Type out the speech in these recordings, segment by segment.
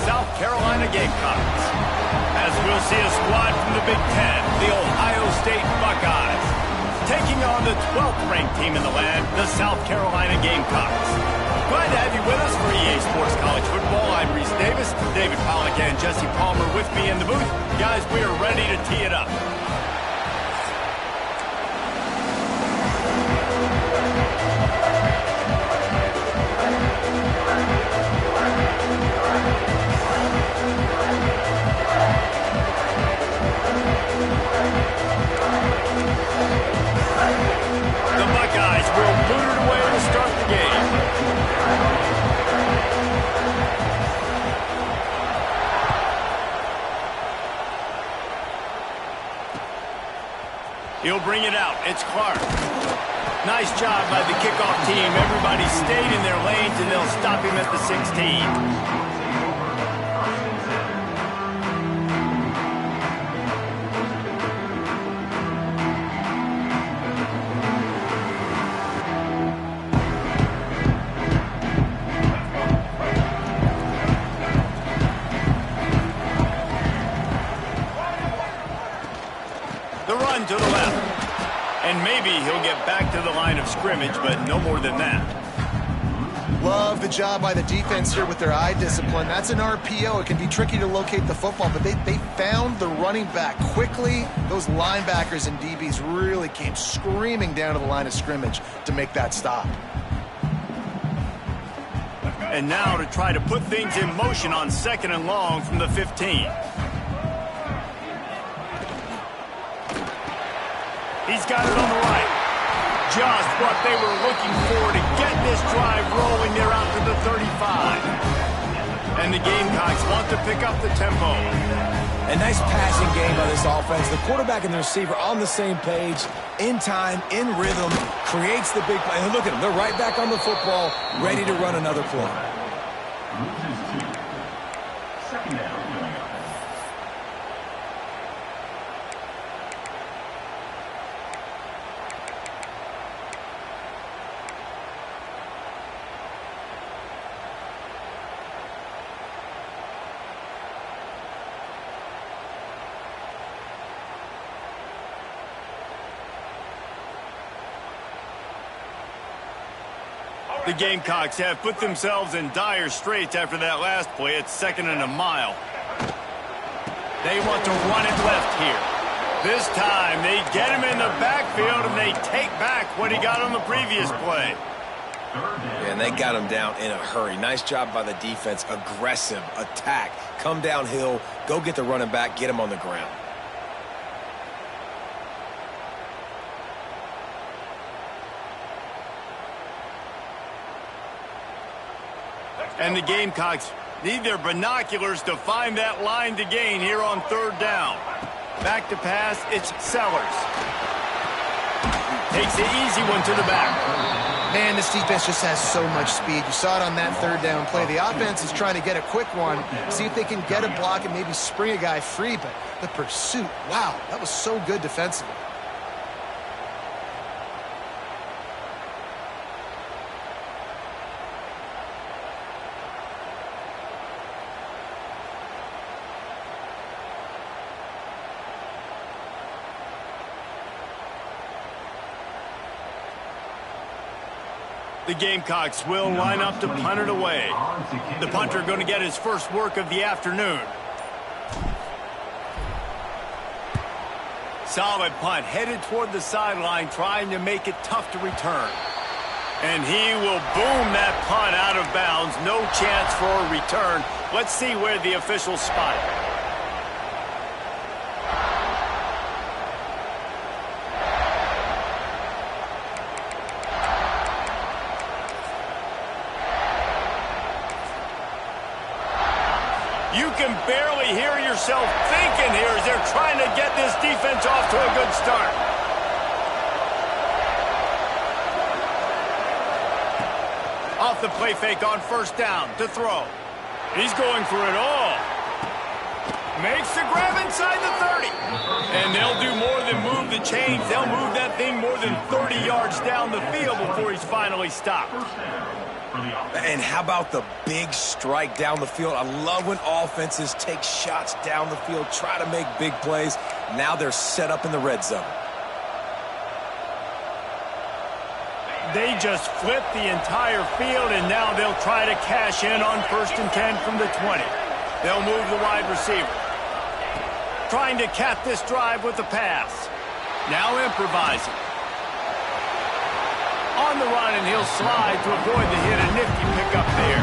South Carolina Gamecocks. As we'll see a squad from the Big Ten, the Ohio State Buckeyes, taking on the 12th ranked team in the land, the South Carolina Gamecocks. Glad to have you with us for EA Sports College Football. I'm Reese Davis, David Pollack and Jesse Palmer with me in the booth. Guys, we are ready to tee it up. The Buckeyes will boot it away to start the game. He'll bring it out. It's Clark. Nice job by the kickoff team. Everybody stayed in their lanes, and they'll stop him at the 16. To the left. And maybe he'll get back to the line of scrimmage, but no more than that. Love the job by the defense here with their eye discipline. That's an RPO. It can be tricky to locate the football, but they found the running back quickly. Those linebackers and DBs really came screaming down to the line of scrimmage to make that stop. And now to try to put things in motion on 2nd and long from the 15. He's got it on the right. Just what they were looking for to get this drive rolling. They're out to the 35. And the Gamecocks want to pick up the tempo. A nice passing game by this offense. The quarterback and the receiver on the same page, in time, in rhythm, creates the big play. And look at them. They're right back on the football, ready to run another play. Second down. The Gamecocks have put themselves in dire straits after that last play. It's 2nd and a mile. They want to run it left here. This time, they get him in the backfield, and they take back what he got on the previous play. Yeah, and they got him down in a hurry. Nice job by the defense. Aggressive attack. Come downhill, go get the running back, get him on the ground. And the Gamecocks need their binoculars to find that line to gain here on 3rd down. Back to pass, it's Sellers. Takes the easy one to the back. Man, this defense just has so much speed. You saw it on that 3rd down play. The offense is trying to get a quick one, see if they can get a block and maybe spring a guy free, but the pursuit, wow, that was so good defensively. The Gamecocks will line up to punt it away. The punter going to get his first work of the afternoon. Solid punt, headed toward the sideline, trying to make it tough to return. And he will boom that punt out of bounds. No chance for a return. Let's see where the officials spot it. You can barely hear yourself thinking here as they're trying to get this defense off to a good start. Off the play fake on 1st down to throw. He's going for it all. Makes the grab inside the 30. And they'll do more than move the chains. They'll move that thing more than 30 yards down the field before he's finally stopped. for the offense. And how about the big strike down the field? I love when offenses take shots down the field, try to make big plays. Now they're set up in the red zone. They just flipped the entire field, and now they'll try to cash in on 1st and 10 from the 20. They'll move the wide receiver. Trying to cap this drive with the pass. Now improvising. On the run, and he'll slide to avoid the hit. A nifty pickup there.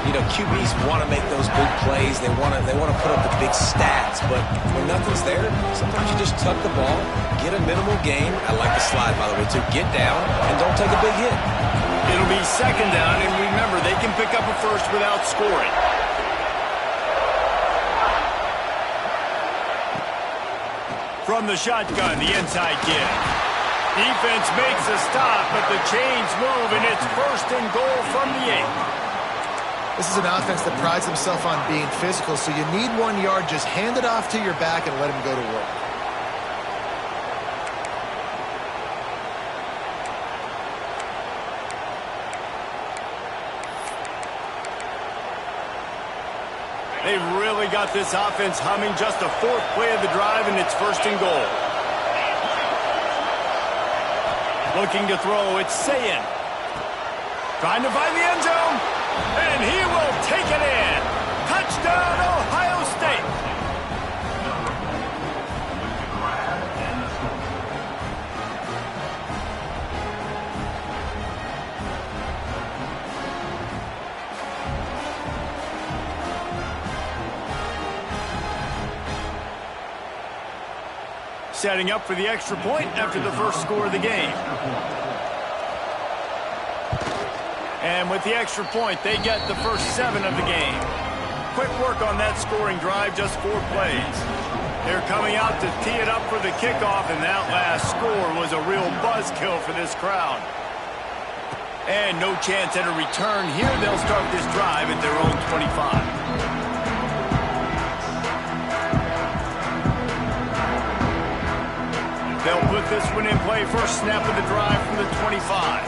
You know, QBs want to make those big plays. They want to put up the big stats. But when nothing's there, sometimes you just tuck the ball, get a minimal gain. I like the slide, by the way, too. Get down and don't take a big hit. It'll be 2nd down, and remember, they can pick up a first without scoring. From the shotgun, the inside give. Defense makes a stop, but the chains move, and it's 1st and goal from the 8. This is an offense that prides themselves on being physical, so you need 1 yard. Just hand it off to your back and let him go to work. They've really got this offense humming. Just a 4th play of the drive, and it's 1st and goal. Looking to throw, it's Sayin. Trying to find the end zone, and he will take it in. Touchdown, Ohio State. Setting up for the extra point after the first score of the game. And with the extra point, they get the first 7 of the game. Quick work on that scoring drive, just 4 plays. They're coming out to tee it up for the kickoff, and that last score was a real buzzkill for this crowd. And no chance at a return here. They'll start this drive at their own 25. They'll put this one in play. First snap of the drive from the 25.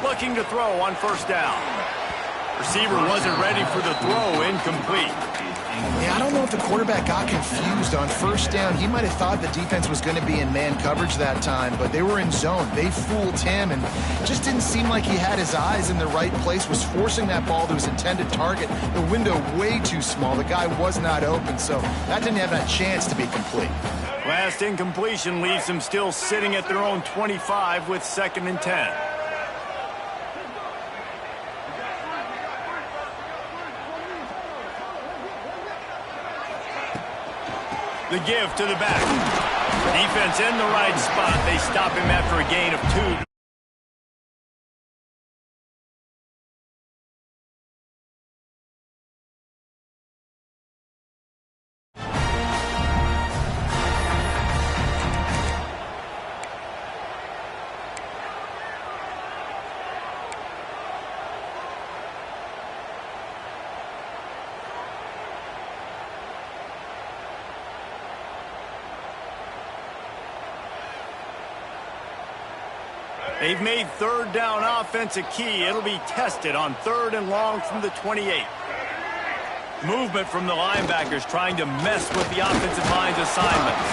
Looking to throw on 1st down. Receiver wasn't ready for the throw. Incomplete. Yeah, I don't know if the quarterback got confused on 1st down. He might have thought the defense was going to be in man coverage that time, but they were in zone. They fooled him, and just didn't seem like he had his eyes in the right place, was forcing that ball to his intended target. The window way too small. The guy was not open, so that didn't have that chance to be complete. Last incompletion leaves them still sitting at their own 25 with 2nd and 10. The give to the back. Defense in the right spot. They stop him after a gain of 2. They've made 3rd down offense a key. It'll be tested on 3rd and long from the 28. Movement from the linebackers trying to mess with the offensive line's assignments.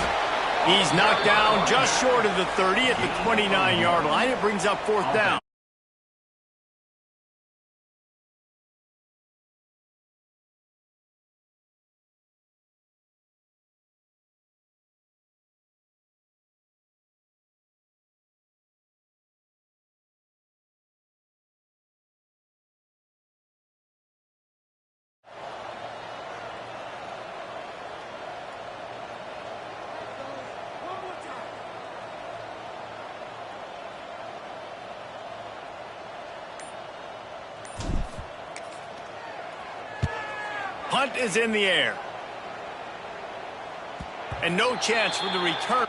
He's knocked down just short of the 30 at the 29-yard line. It brings up 4th down. Punt is in the air. And no chance for the return.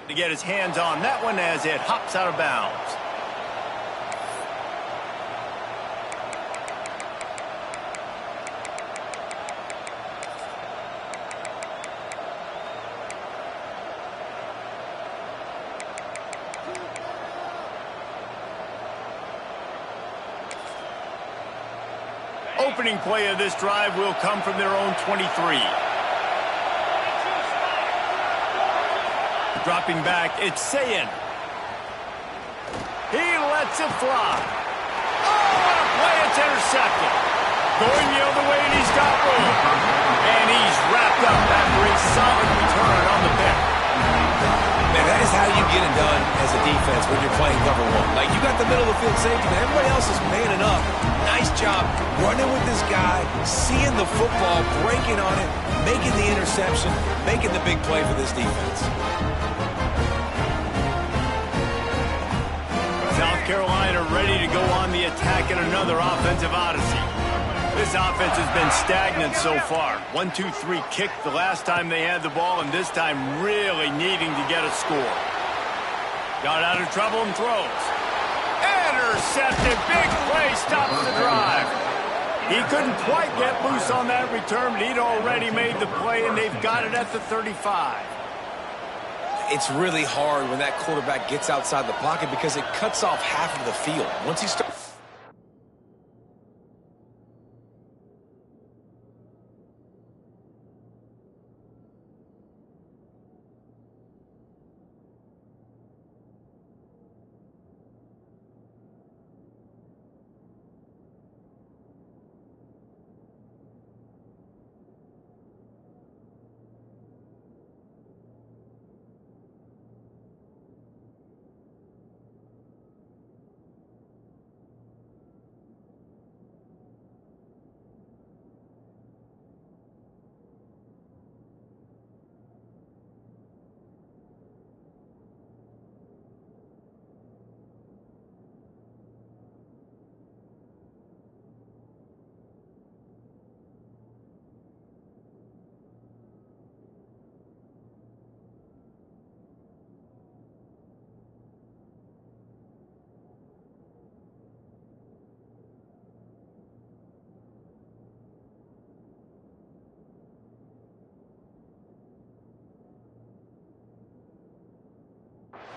to get his hands on that one as it hops out of bounds. Opening play of this drive will come from their own 23. Dropping back, it's Sayin. He lets it fly. Oh, what a play, it's intercepted. Going the other way, and he's got room. And he's wrapped up after a solid return on the pick. Man, that is how you get it done as a defense when you're playing cover one. Like, you got the middle of the field safety, but everybody else is manning up. Nice job running with this guy, seeing the football, breaking on it, making the interception, making the big play for this defense. South Carolina ready to go on the attack in another offensive odyssey. This offense has been stagnant so far. 1-2-3 kick the last time they had the ball, and this time really needing to get a score. Got out of trouble and throws. Intercepted. Big play stops the drive. He couldn't quite get loose on that return, but he'd already made the play, and they've got it at the 35. It's really hard when that quarterback gets outside the pocket because it cuts off half of the field. Once he starts...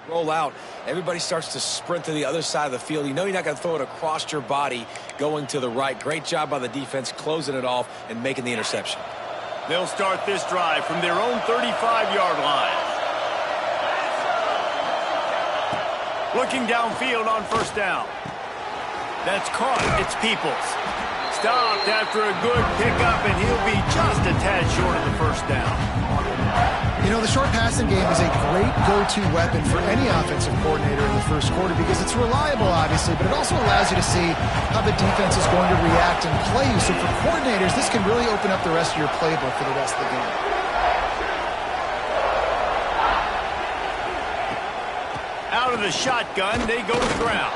roll out, everybody starts to sprint to the other side of the field. You know you're not going to throw it across your body going to the right. Great job by the defense closing it off and making the interception. They'll start this drive from their own 35-yard line. Looking downfield on first down. That's caught. It's Peoples. Stopped after a good pickup, and he'll be just a tad short of the first down. You know, the short passing game is a great go-to weapon for any offensive coordinator in the first quarter because it's reliable, obviously, but it also allows you to see how the defense is going to react and play you. So for coordinators, this can really open up the rest of your playbook for the rest of the game. Out of the shotgun, they go to the ground.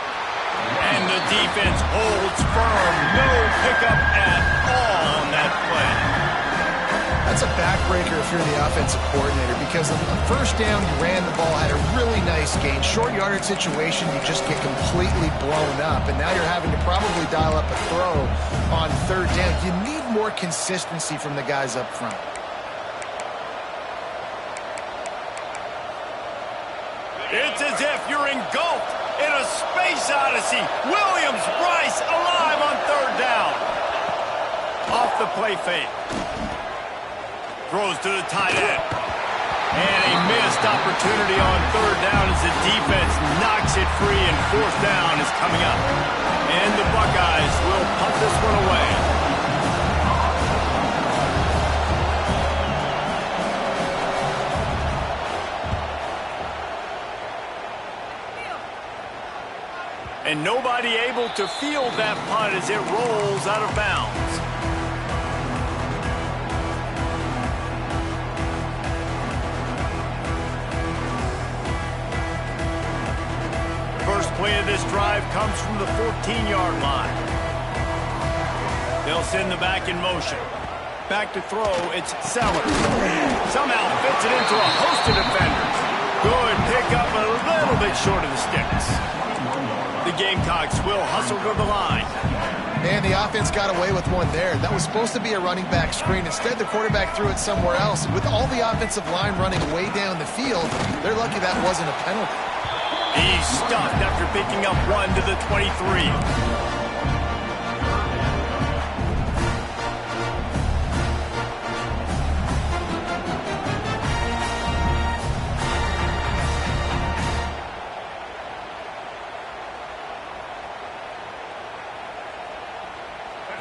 And the defense holds firm. No pickup at all on that play. That's a backbreaker if you're the offensive coordinator because on the first down, you ran the ball, had a really nice gain. Short yardage situation, you just get completely blown up. And now you're having to probably dial up a throw on third down. You need more consistency from the guys up front. It's as if you're engulfed in a space odyssey. Williams, Bryce, alive on third down. Off the play fake. Throws to the tight end. And a missed opportunity on third down as the defense knocks it free and fourth down is coming up. And the Buckeyes will punt this one away. And nobody able to field that punt as it rolls out of bounds. First play of this drive comes from the 14-yard line. They'll send the back in motion. Back to throw, it's Sellers. Somehow fits it into a host of defenders. Good pickup, a little bit short of the sticks. The Gamecocks will hustle to the line. Man, the offense got away with one there. That was supposed to be a running back screen. Instead, the quarterback threw it somewhere else. And with all the offensive line running way down the field, they're lucky that wasn't a penalty. He's stuffed after picking up 1 to the 23.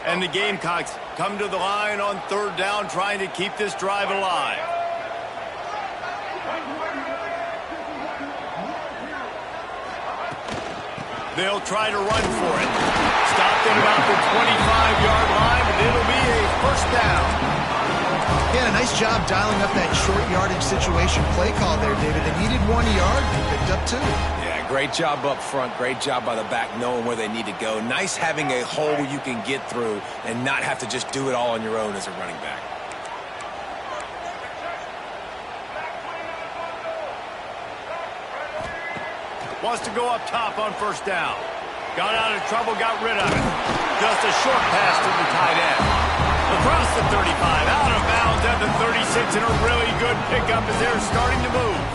And the Gamecocks come to the line on 3rd down, trying to keep this drive alive. They'll try to run for it. Stopped at about the 25-yard line, but it'll be a first down. Yeah, a nice job dialing up that short yardage situation play call there, David. They needed 1 yard, they picked up 2. Great job up front. Great job by the back knowing where they need to go. Nice having a hole you can get through and not have to just do it all on your own as a running back. Wants to go up top on 1st down. Got out of trouble, got rid of it. Just a short pass to the tight end. Across the 35, out of bounds at the 36, and a really good pickup as they're starting to move.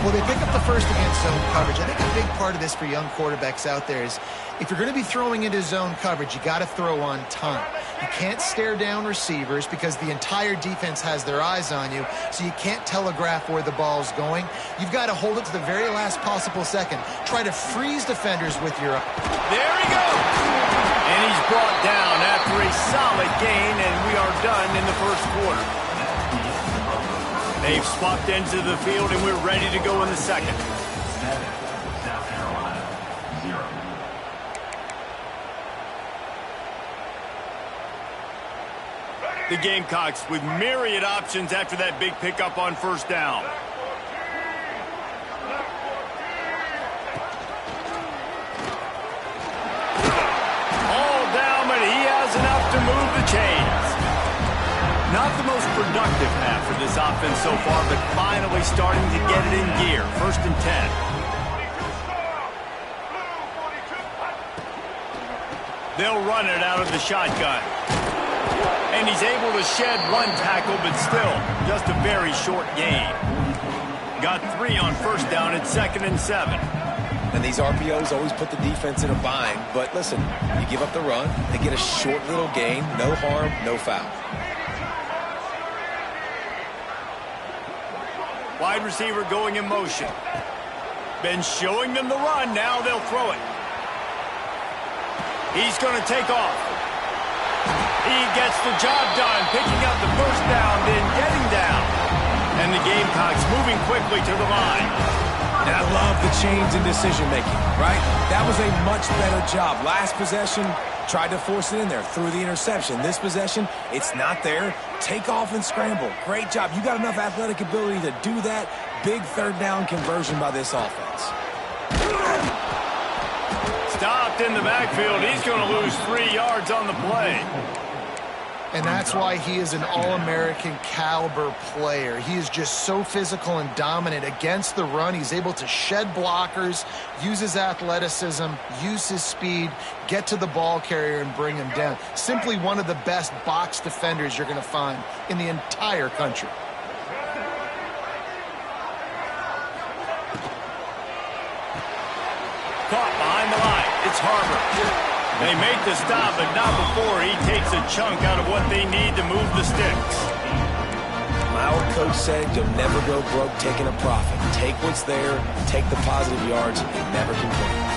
Well, they pick up the first against zone coverage. I think a big part of this for young quarterbacks out there is if you're going to be throwing into zone coverage, you got to throw on time. You can't stare down receivers because the entire defense has their eyes on you, so you can't telegraph where the ball's going. You've got to hold it to the very last possible second. Try to freeze defenders with your... There he goes! And he's brought down after a solid gain, and we are done in the 1st quarter. They've swapped ends of the field, and we're ready to go in the 2nd. 7, South Carolina, 0. The Gamecocks with myriad options after that big pickup on 1st down. All down, but he has enough to move the chains. Not the most productive half for this offense so far, but finally starting to get it in gear. 1st and 10. They'll run it out of the shotgun. And he's able to shed 1 tackle, but still just a very short gain. Got 3 on 1st down at 2nd and 7. And these RPOs always put the defense in a bind. But listen, you give up the run, they get a short little gain, no harm, no foul. Wide receiver going in motion. Been showing them the run. Now they'll throw it. He's going to take off. He gets the job done, picking up the 1st down, then getting down. And the Gamecocks moving quickly to the line. And I love the change in decision-making, right? That was a much better job. Last possession, tried to force it in there, threw the interception. This possession, it's not there. Take off and scramble. Great job. You got enough athletic ability to do that. Big 3rd down conversion by this offense. Stopped in the backfield. He's going to lose 3 yards on the play. And that's why he is an All-American caliber player. He is just so physical and dominant against the run. He's able to shed blockers, use his athleticism, use his speed, get to the ball carrier and bring him down. Simply one of the best box defenders you're going to find in the entire country. Caught behind the line. It's Harbor. They make the stop, but not before he takes a chunk out of what they need to move the sticks. My old coach said you'll never go broke taking a profit. Take what's there, take the positive yards, and never complain.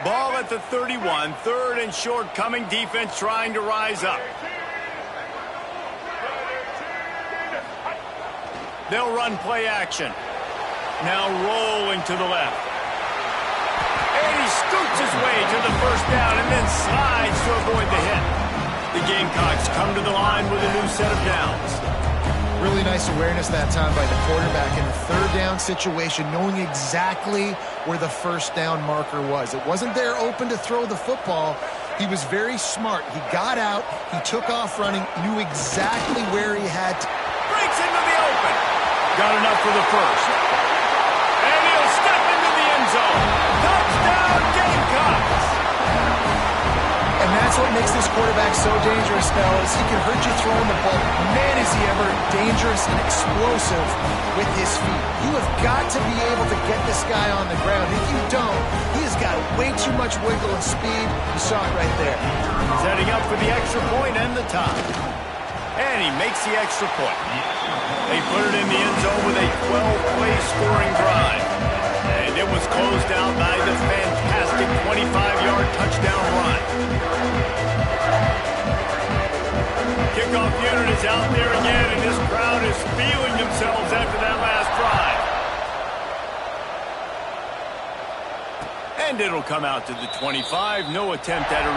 Ball at the 31, 3rd and short, coming defense trying to rise up. They'll run play action. Now rolling to the left. And he scoots his way to the 1st down and then slides to avoid the hit. The Gamecocks come to the line with a new set of downs. Really nice awareness that time by the quarterback in the third down situation, knowing exactly where the first down marker was. It wasn't there open to throw the football. He was very smart. He got out, he took off running, knew exactly where he had to. Breaks into the open. Got enough for the first. And he'll step into the end zone. Touchdown, Gamecocks! And that's what makes this quarterback so dangerous, fellas. He can hurt you throwing the ball. Man, is he ever dangerous and explosive with his feet. You have got to be able to get this guy on the ground. If you don't, he has got way too much wiggle and speed. You saw it right there. Setting up for the extra point and the tie. And he makes the extra point. They put it in the end zone with a 12-play scoring drive. And it was closed out by the fantastic 25-yard touchdown run. Kickoff unit is out there again, and this crowd is feeling themselves after that last drive. And it'll come out to the 25. No attempt at a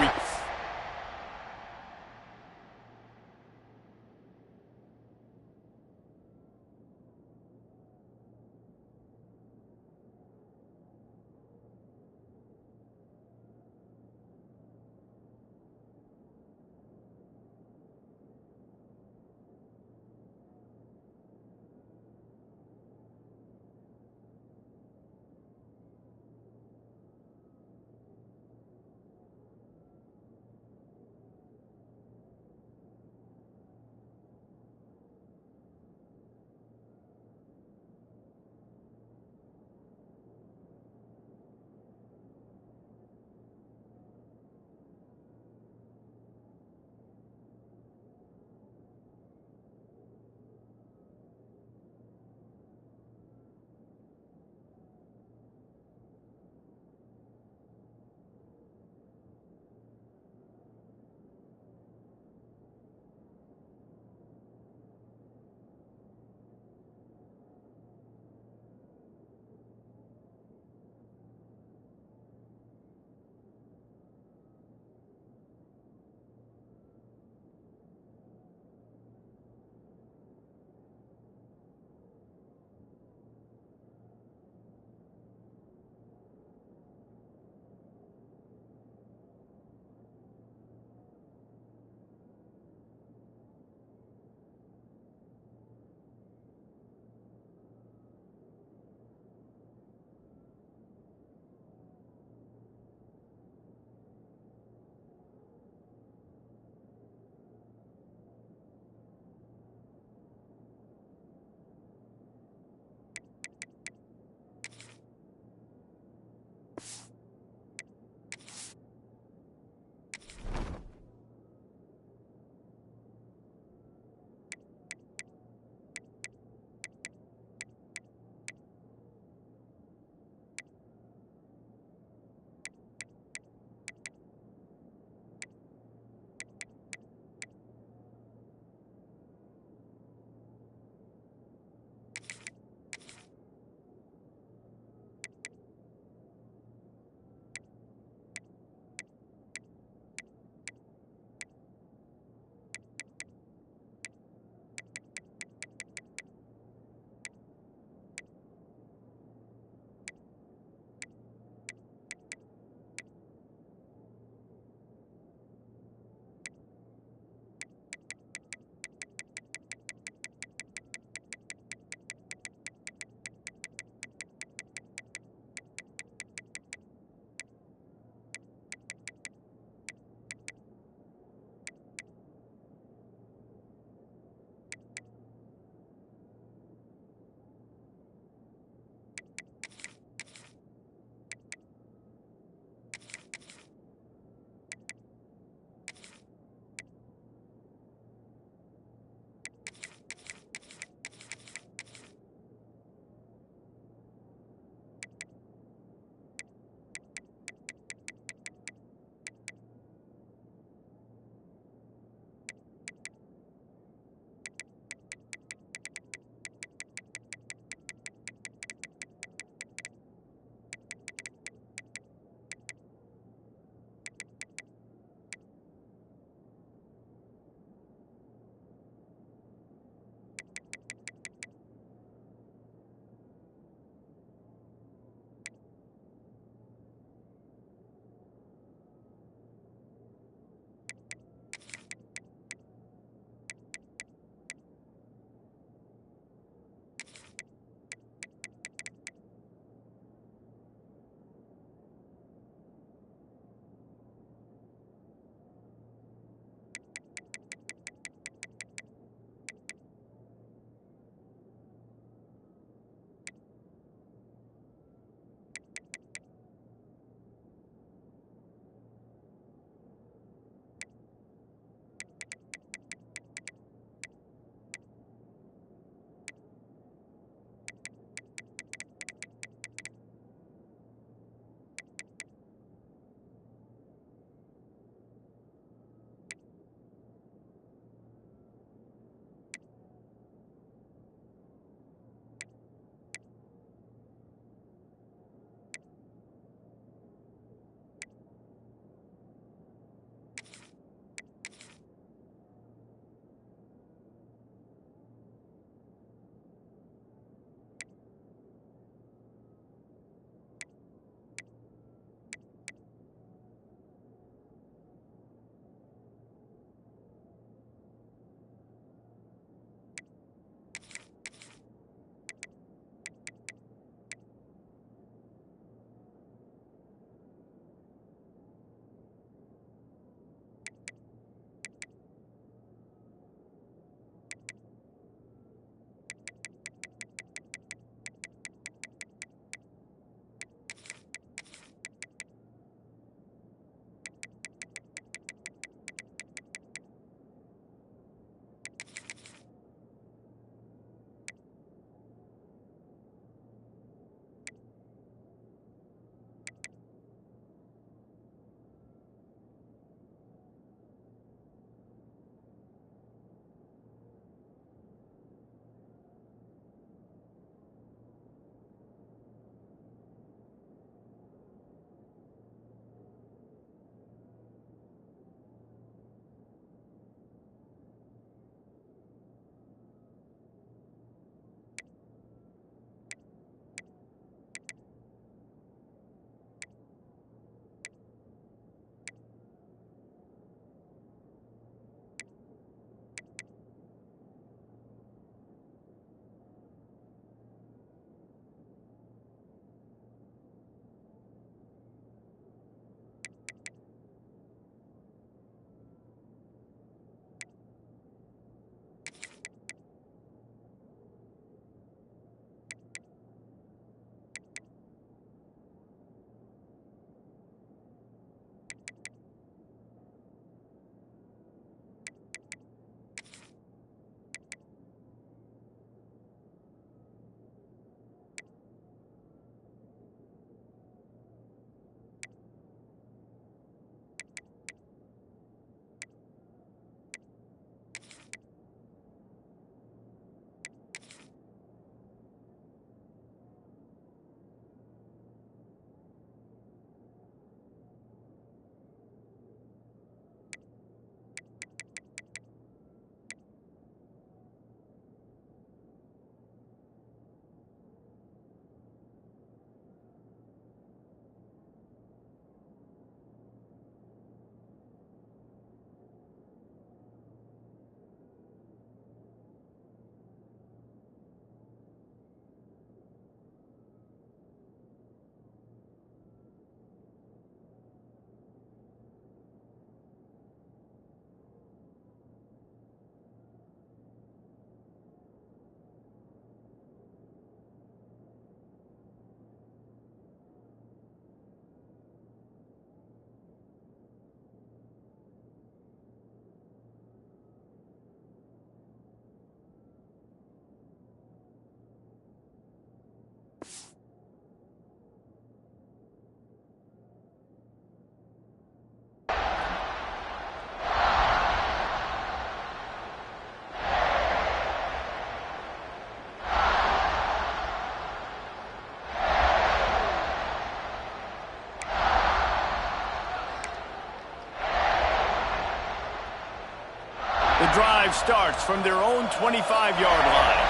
The drive starts from their own 25-yard line.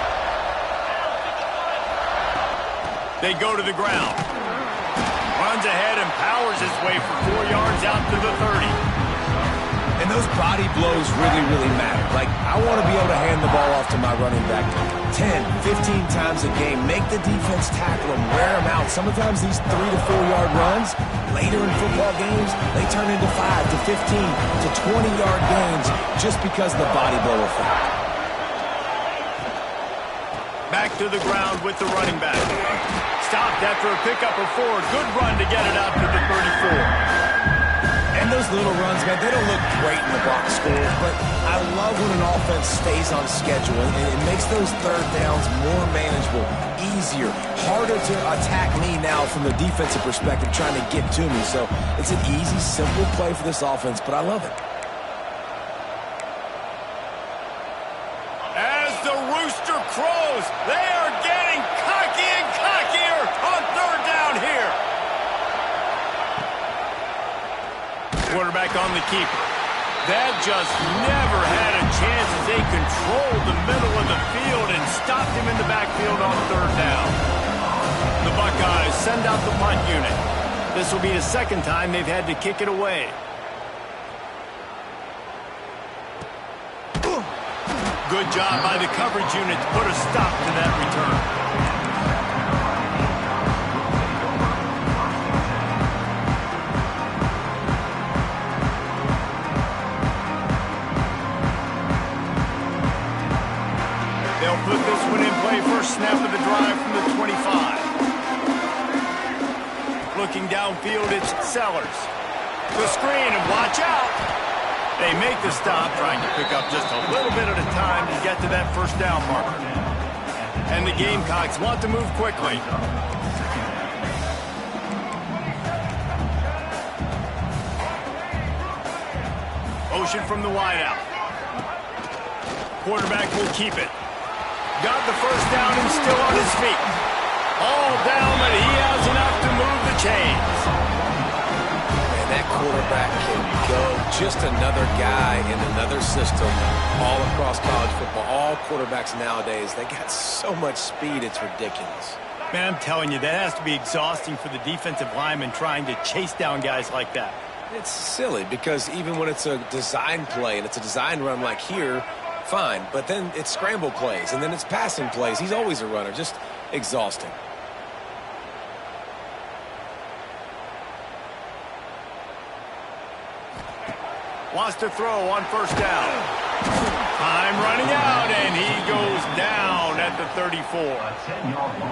They go to the ground. Runs ahead and powers his way for 4 yards out to the 30. And those body blows really, really matter. Like, I want to be able to hand the ball off to my running back 10, 15 times a game. Make the defense tackle him, wear him out. Sometimes these 3 to 4 yard runs, later in football games, they turn into 5 to 15 to 20-yard gains just because of the body blow effect. Back to the ground with the running back. Stopped after a pickup of 4. Good run to get it out to the 34. And those little runs, man, they don't look great in the box scores, but I love when an offense stays on schedule, and it makes those third downs more manageable, easier, harder to attack me now from the defensive perspective trying to get to me. So it's an easy, simple play for this offense, but I love it. As the rooster crows, they are getting cocky and cockier on third down here. Quarterback on the keeper. That just never had a chance as they controlled the middle of the field and stopped him in the backfield on third down. The Buckeyes send out the punt unit. This will be the second time they've had to kick it away. Good job by the coverage unit to put a stop to that return. They'll put this one in play first snap of the drive from the 25. Looking downfield, it's Sellers. The screen, and watch out. They make the stop, trying to pick up just a little bit at a time to get to that first down marker. And the Gamecocks want to move quickly. Motion from the wideout. Quarterback will keep it. Got the first down and still on his feet. All down, but he has enough to move the chains. And that quarterback can go. Just another guy in another system all across college football. All quarterbacks nowadays, they got so much speed, it's ridiculous. Man, I'm telling you, that has to be exhausting for the defensive lineman trying to chase down guys like that. It's silly because even when it's a design play and it's a design run like here, fine, but then it's scramble plays, and then it's passing plays. He's always a runner, just exhausting. Wants to throw on first down. Time running out, and he goes down at the 34.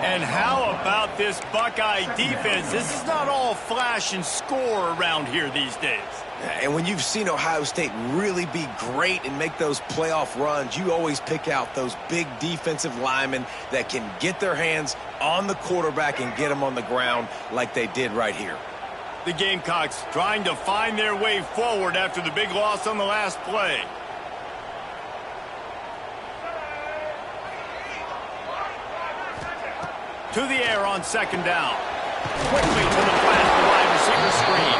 And how about this Buckeye defense? This is not all flash and score around here these days. And when you've seen Ohio State really be great and make those playoff runs, you always pick out those big defensive linemen that can get their hands on the quarterback and get him on the ground like they did right here. The Gamecocks trying to find their way forward after the big loss on the last play. To the air on second down. Quickly to the flat, the wide receiver screen.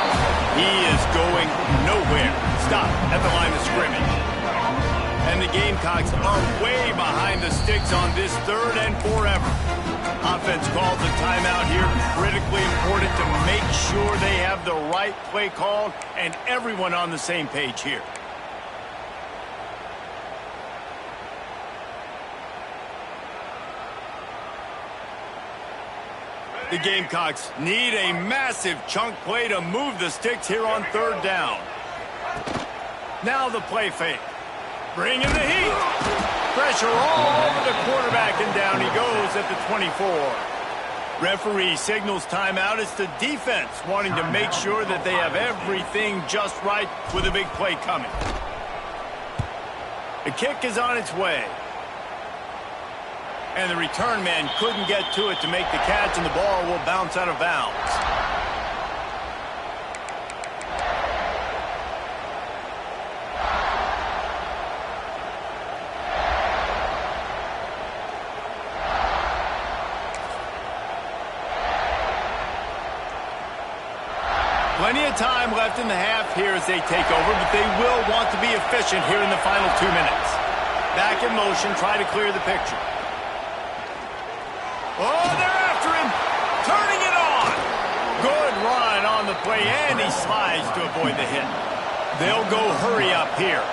He is going nowhere. Stop at the line of scrimmage. And the Gamecocks are way behind the sticks on this third and forever. Offense calls a timeout here. Critically important to make sure they have the right play called and everyone on the same page here. The Gamecocks need a massive chunk play to move the sticks here on third down. Now the play fake. Bringing the heat. Pressure all over the quarterback, and down he goes at the 24. Referee signals timeout. It's the defense wanting to make sure that they have everything just right with a big play coming. The kick is on its way. And the return man couldn't get to it to make the catch, and the ball will bounce out of bounds. Plenty of time left in the half here as they take over, but they will want to be efficient here in the final 2 minutes. Back in motion, try to clear the picture. Oh, they're after him. Turning it on. Good run on the play, and he slides to avoid the hit. They'll go hurry up here.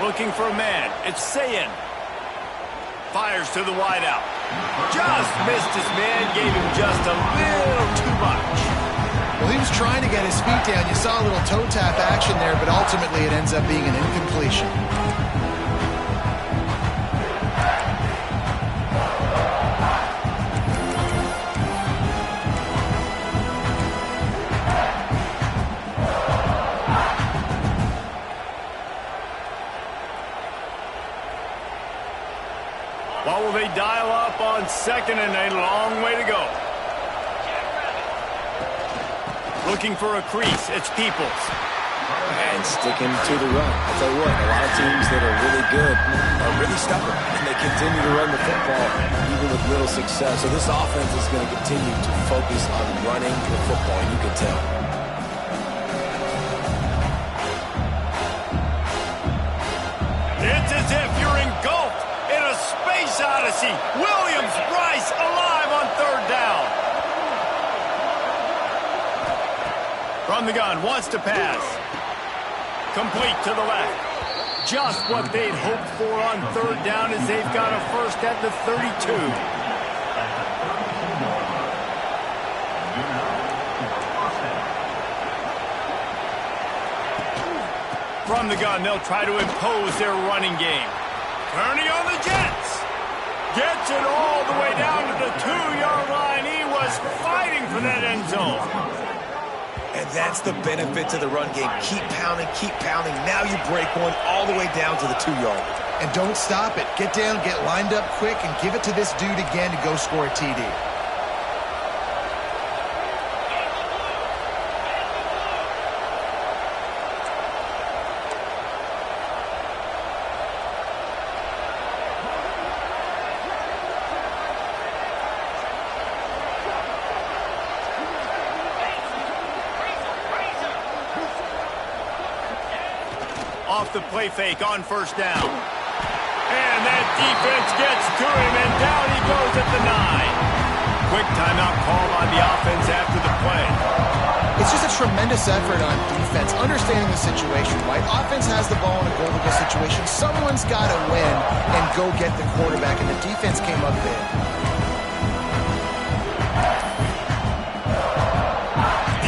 Looking for a man. It's Sayin. Fires to the wideout. Just missed his man. Gave him just a little too much. Well, he was trying to get his feet down. You saw a little toe tap action there, but ultimately it ends up being an incompletion. What will they dial up on second and a long way to go? Looking for a crease. It's Peoples. And sticking to the run. I'll tell you what, a lot of teams that are really good are really stubborn, and they continue to run the football even with little success. So this offense is going to continue to focus on running the football, and you can tell. It's as if you're engulfed in a space odyssey. Williams-Brice alive on third down. From the gun, wants to pass. Complete to the left. Just what they'd hoped for on third down as they've got a first at the 32. From the gun, they'll try to impose their running game. Kearney on the Jets. Gets it all the way down to the 2-yard line. He was fighting for that end zone. And that's the benefit to the run game. Keep pounding, keep pounding. Now you break one all the way down to the 2-yard. And don't stop it. Get down, get lined up quick, and give it to this dude again to go score a TD. Off the play fake on first down. And that defense gets to him, and down he goes at the 9. Quick timeout call on the offense after the play. It's just a tremendous effort on defense, understanding the situation, right? Offense has the ball in a goal-to-goal situation. Someone's got to win and go get the quarterback, and the defense came up big.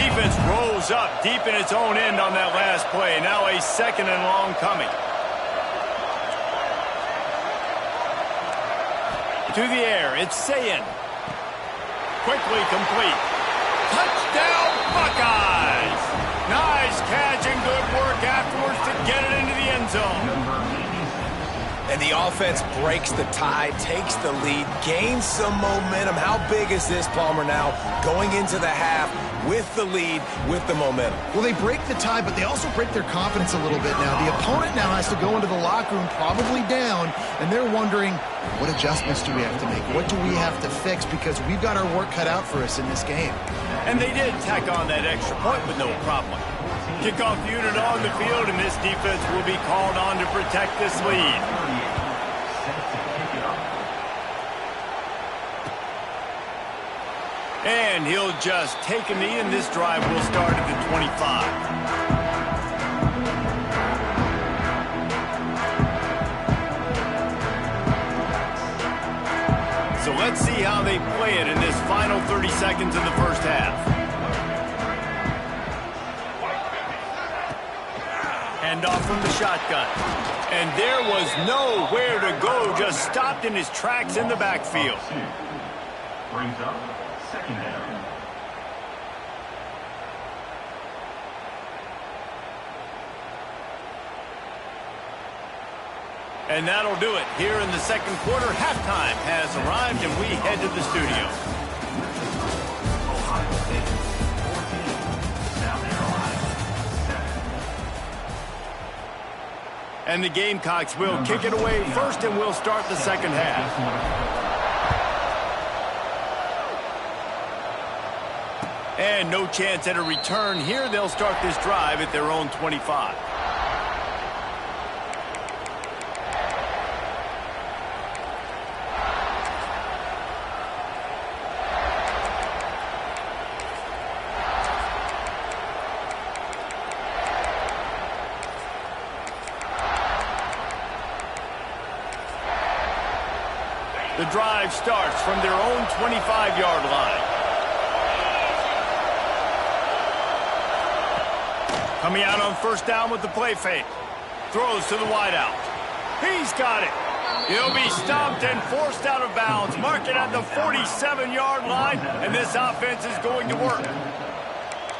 Defense rolls up deep in its own end on that last play. Now a second and long coming. To the air, it's Sayin. Quickly complete. Touchdown, Buckeyes! Nice catch and good work afterwards to get it into the end zone. And the offense breaks the tie, takes the lead, gains some momentum. How big is this, Palmer, now? Going into the half with the lead, with the momentum. Well, they break the tie, but they also break their confidence a little bit now. The opponent now has to go into the locker room, probably down, and they're wondering, what adjustments do we have to make? What do we have to fix? Because we've got our work cut out for us in this game. And they did tack on that extra point with no problem. Kickoff unit on the field, and this defense will be called on to protect this lead. And he'll just take a knee, and this drive will start at the 25. So let's see how they play it in this final 30 seconds in the first half. Handoff from the shotgun. And there was nowhere to go, just stopped in his tracks in the backfield. Brings up second down. And that'll do it. Here in the second quarter, halftime has arrived, and we head to the studio. Ohio State 14, South Carolina 7. And the Gamecocks will kick it away first, and we'll start the second half. And no chance at a return here. They'll start this drive at their own 25. The drive starts from their own 25-yard line. Coming out on first down with the play fake. Throws to the wideout. He's got it. He'll be stopped and forced out of bounds. Mark it at the 47-yard line, and this offense is going to work.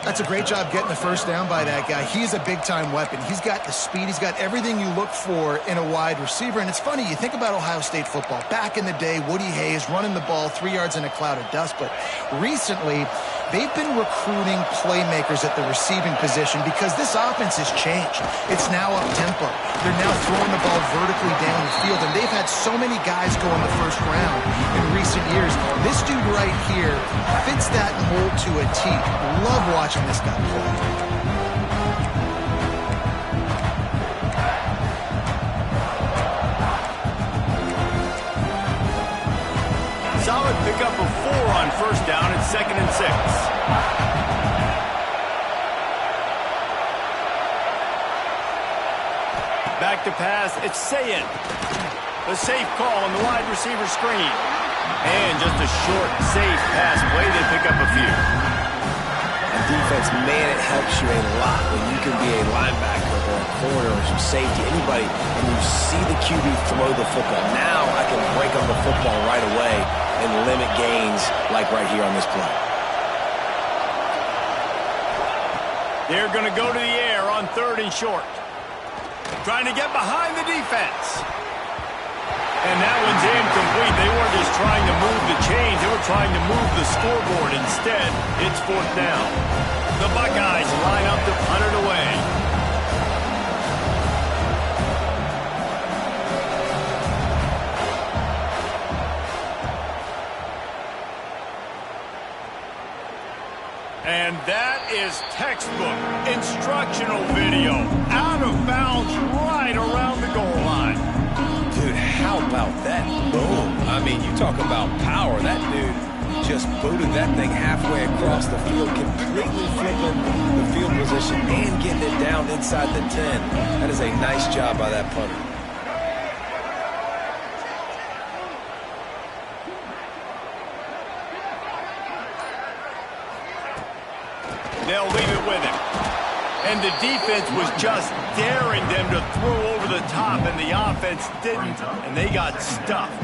That's a great job getting the first down by that guy. He's a big-time weapon. He's got the speed. He's got everything you look for in a wide receiver. And it's funny, you think about Ohio State football. Back in the day, Woody Hayes running the ball 3 yards in a cloud of dust. But recently, they've been recruiting playmakers at the receiving position because this offense has changed. It's now up-tempo. They're now throwing the ball vertically down the field. And they've had so many guys go in the first round in recent years. This dude right here fits that mold to a T. Love watching this guy play. Solid pickup of 4 on first down at 2nd and 6. Back to pass, it's Sayin. A safe call on the wide receiver screen. And just a short, safe pass play. They pick up a few. Defense, man, it helps you a lot when you can be a linebacker or a corner or some safety, anybody, and you see the QB throw the football. Now I can break on the football right away and limit gains like right here on this play. They're going to go to the air on 3rd and short. Trying to get behind the defense. And that one's incomplete. They weren't just trying to move the chains. They were trying to move the scoreboard. Instead, it's 4th down. The Buckeyes line up to punt it away. And that is textbook instructional video. Out of bounds right around the goal line. Dude, how about that boom? I mean, you talk about power. That dude just booted that thing halfway across the field, completely flipping the field position and getting it down inside the 10. That is a nice job by that punter. They'll leave it with him. And the defense was just daring them to throw over the top, and the offense didn't, and they got stuffed.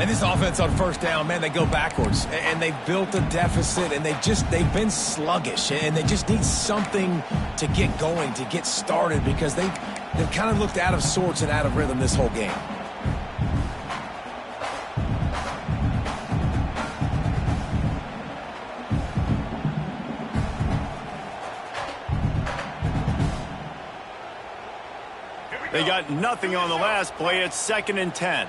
And this offense on first down, man, they go backwards. And they've built a deficit, and they've been sluggish. And they just need something to get going, to get started, because they've kind of looked out of sorts and out of rhythm this whole game. They got nothing on the last play. It's 2nd and 10.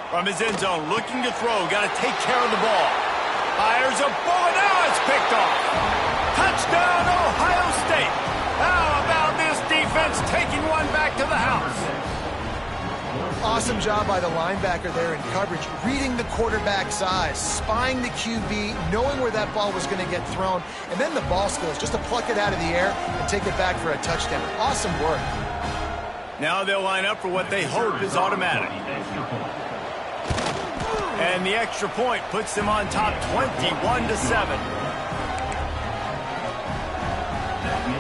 From his end zone, looking to throw. Got to take care of the ball. Fires a bullet. Now it's picked off. Touchdown, Ohio State. How about this defense taking one back to the house? Awesome job by the linebacker there in coverage, reading the quarterback's eyes, spying the QB, knowing where that ball was going to get thrown, and then the ball skills, just to pluck it out of the air and take it back for a touchdown. Awesome work. Now they'll line up for what they hope is automatic. And the extra point puts them on top 21-7.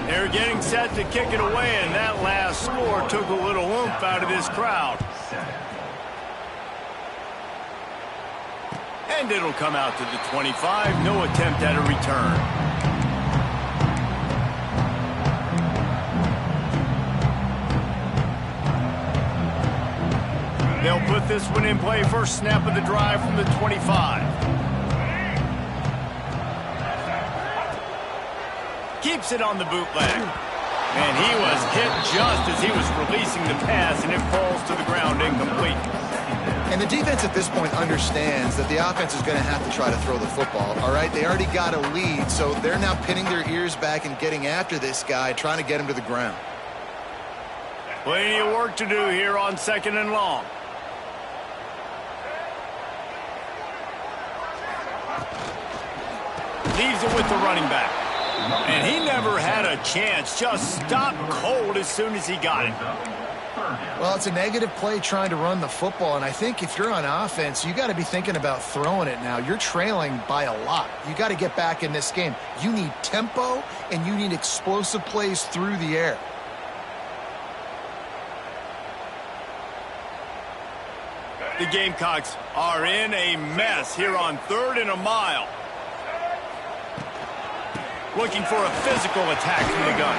They're getting set to kick it away, and that last score took a little oomph out of this crowd. And it'll come out to the 25. No attempt at a return. They'll put this one in play. First snap of the drive from the 25. keeps it on the bootleg. And he was hit just as he was releasing the pass, and it falls to the ground incomplete. And the defense at this point understands that the offense is going to have to try to throw the football, all right? They already got a lead, so they're now pinning their ears back and getting after this guy, trying to get him to the ground. Plenty of work to do here on 2nd and long. Leaves it with the running back. And he never had a chance. Just stopped cold as soon as he got it. Well, it's a negative play trying to run the football, and I think if you're on offense, you got to be thinking about throwing it now. You're trailing by a lot. You got to get back in this game. You need tempo, and you need explosive plays through the air. The Gamecocks are in a mess here on 3rd and a mile. Looking for a physical attack from the gun.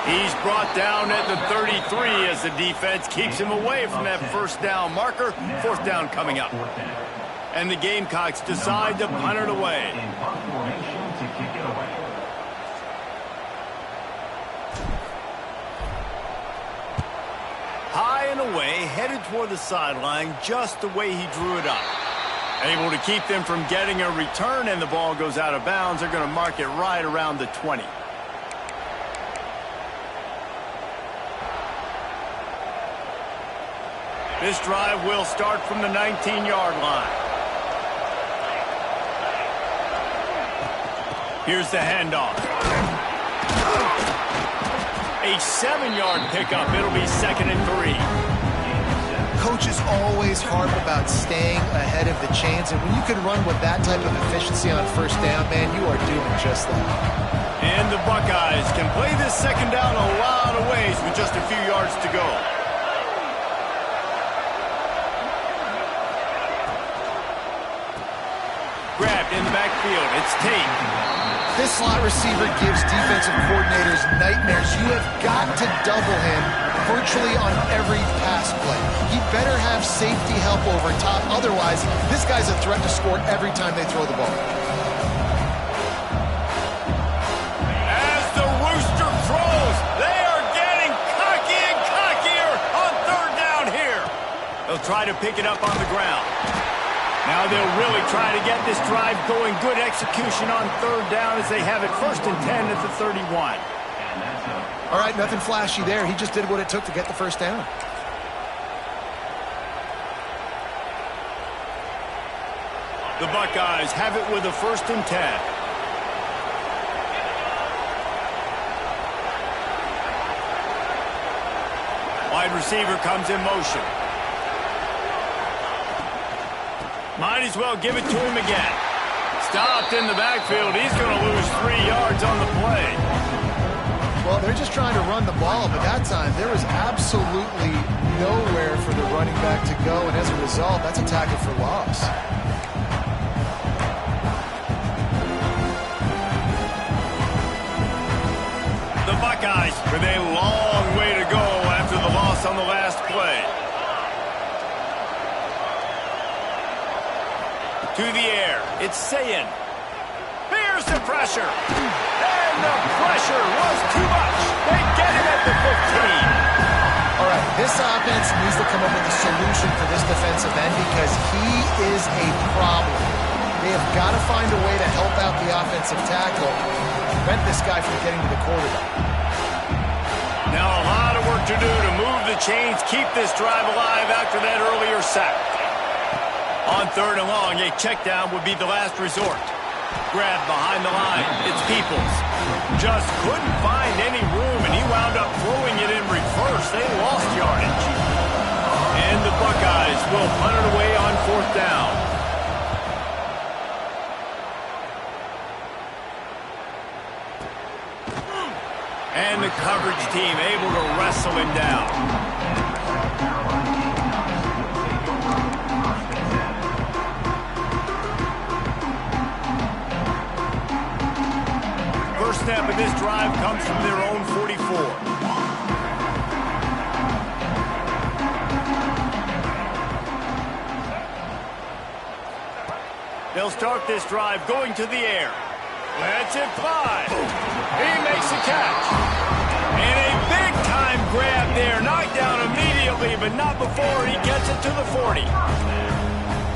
He's brought down at the 33 as the defense keeps him away from that 1st down marker. 4th down coming up. And the Gamecocks decide to punt it away. High and away, headed toward the sideline just the way he drew it up. Able to keep them from getting a return, and the ball goes out of bounds. They're going to mark it right around the 20. This drive will start from the 19-yard line. Here's the handoff. A 7-yard pickup. It'll be 2nd and 3. Coaches always harp about staying ahead of the chains, and when you can run with that type of efficiency on 1st down, man, you are doing just that. And the Buckeyes can play this 2nd down a lot of ways with just a few yards to go. Grabbed in the backfield. It's Tate. This slot receiver gives defensive coordinators nightmares. You have got to double him virtually on every pass play. He better have safety help over top. Otherwise, this guy's a threat to score every time they throw the ball. As the rooster crows, they are getting cocky and cockier on 3rd down here. They'll try to pick it up on the ground. Now they'll really try to get this drive going. Good execution on 3rd down as they have it 1st and 10 at the 31. All right, nothing flashy there. He just did what it took to get the 1st down. The Buckeyes have it with a 1st and 10. Wide receiver comes in motion. Might as well give it to him again. Stopped in the backfield. He's going to lose 3 yards on the play. Well, they're just trying to run the ball, but that time there was absolutely nowhere for the running back to go, and as a result, that's a tackle for loss. The Buckeyes with a long way to go after the loss on the last play. To the air, it's Sayin. Here's the pressure. And the pressure was too much. They get him at the 15. All right, this offense needs to come up with a solution for this defensive end because he is a problem. They have got to find a way to help out the offensive tackle, prevent this guy from getting to the quarterback. Now a lot of work to do to move the chains, keep this drive alive after that earlier sack. On 3rd and long, a check down would be the last resort. Grab behind the line. It's Peoples. Just couldn't find any room, and he wound up throwing it in reverse. They lost yardage. And the Buckeyes will punt it away on 4th down. And the coverage team able to wrestle him down. First snap of this drive comes from their own 44. They'll start this drive going to the air. Let's it fly. He makes the catch. And a big-time grab there. Knocked down immediately, but not before he gets it to the 40.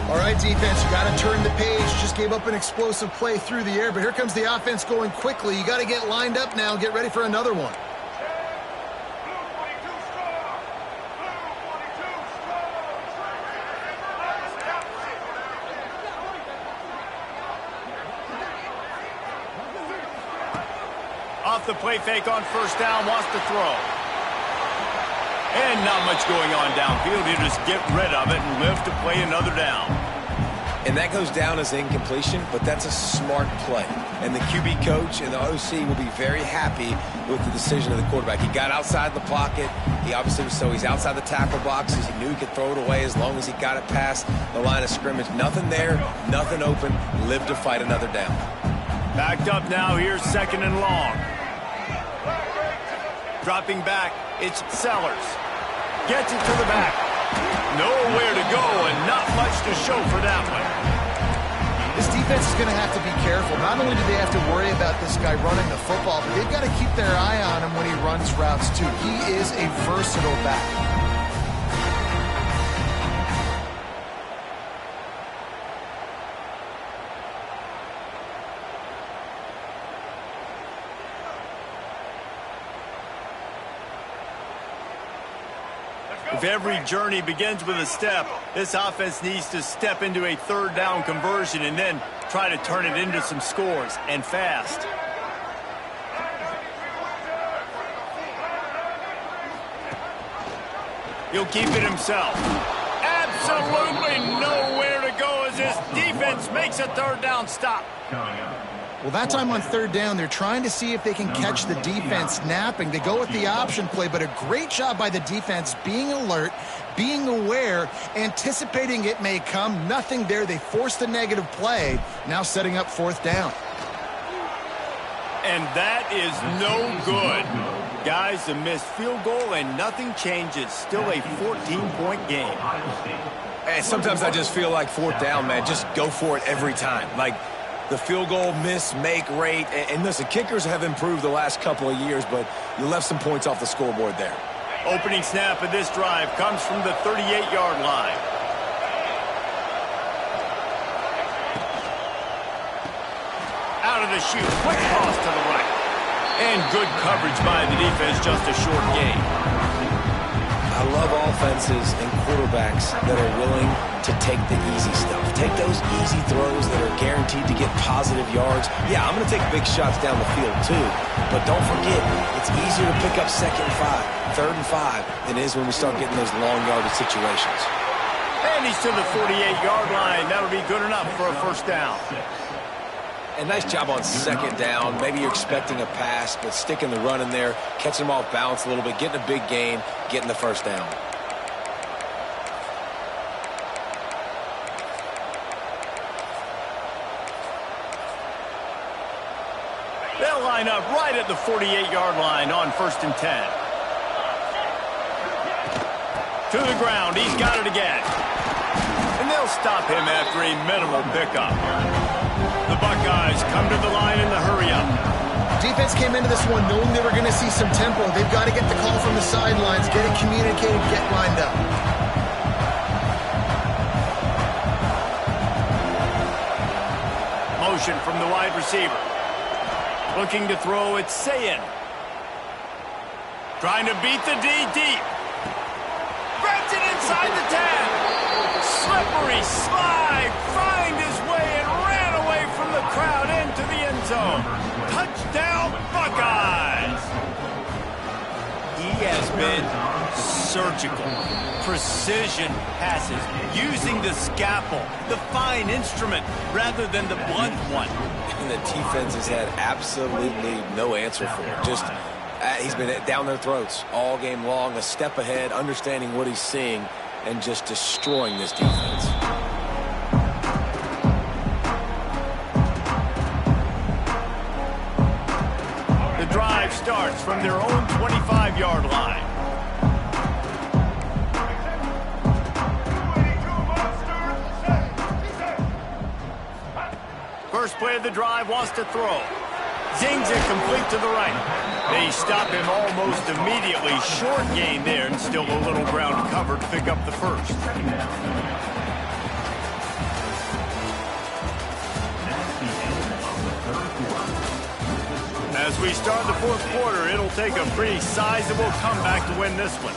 All right, defense, you got to turn the page. Just gave up an explosive play through the air, but here comes the offense going quickly. You got to get lined up now, get ready for another one. Off the play fake on first down, wants to throw. And not much going on downfield. You just get rid of it and live to play another down. And that goes down as incompletion, but that's a smart play. And the QB coach and the OC will be very happy with the decision of the quarterback. He got outside the pocket. He obviously was he's outside the tackle boxes. He knew he could throw it away as long as he got it past the line of scrimmage. Nothing there, nothing open. Live to fight another down. Backed up now, here's second and long. Dropping back, it's Sellers. Gets it to the back. Nowhere to go and not much to show for that one. This defense is going to have to be careful. Not only do they have to worry about this guy running the football, but they've got to keep their eye on him when he runs routes too. He is a versatile back. If every journey begins with a step, this offense needs to step into a third down conversion and then try to turn it into some scores, and fast. He'll keep it himself. Absolutely nowhere to go as this defense makes a third down stop. Well, that time on third down, they're trying to see if they can catch the defense napping. They go with the option play, but a great job by the defense being alert, being aware, anticipating it may come. Nothing there. They forced a negative play, now setting up fourth down. And that is no good. Guys, a missed field goal and nothing changes. Still a 14-point game. And sometimes I just feel like fourth down, man. Just go for it every time. Like, the field goal miss, make rate. And listen, kickers have improved the last couple of years, but you left some points off the scoreboard there. Opening snap of this drive comes from the 38-yard line. Out of the chute, quick toss to the right. And good coverage by the defense, just a short gain. I love offenses and quarterbacks that are willing to take the easy stuff. Take those easy throws that are guaranteed to get positive yards. Yeah, I'm going to take big shots down the field too. But don't forget, it's easier to pick up third and five, than it is when we start getting those long yardage situations. And he's to the 48-yard line. That'll be good enough for a first down. And nice job on second down. Maybe you're expecting a pass, but sticking the run in there, catching them off balance a little bit, getting a big gain, getting the first down. They'll line up right at the 48-yard line on 1st and 10. To the ground, he's got it again. And they'll stop him after a minimal pickup. The Buckeyes come to the line in the hurry-up. Defense came into this one knowing they were going to see some tempo. They've got to get the call from the sidelines, get it communicated, get lined up. Motion from the wide receiver. Looking to throw, it's Sayin. Trying to beat the D deep. Grabs it inside the 10. Slippery slide. Find his way and ran away from the crowd into the end zone. Touchdown, Buckeyes. He has been surgical. Precision passes. Using the scalpel, the fine instrument, rather than the blunt one. And the defense has had absolutely no answer for it. Just, he's been down their throats all game long, a step ahead, understanding what he's seeing, and just destroying this defense. The drive starts from their own 25-yard line. First play of the drive, wants to throw. Zings it complete to the right. They stop him almost immediately. Short gain there, and still a little ground covered to pick up the first. As we start the fourth quarter, it'll take a pretty sizable comeback to win this one.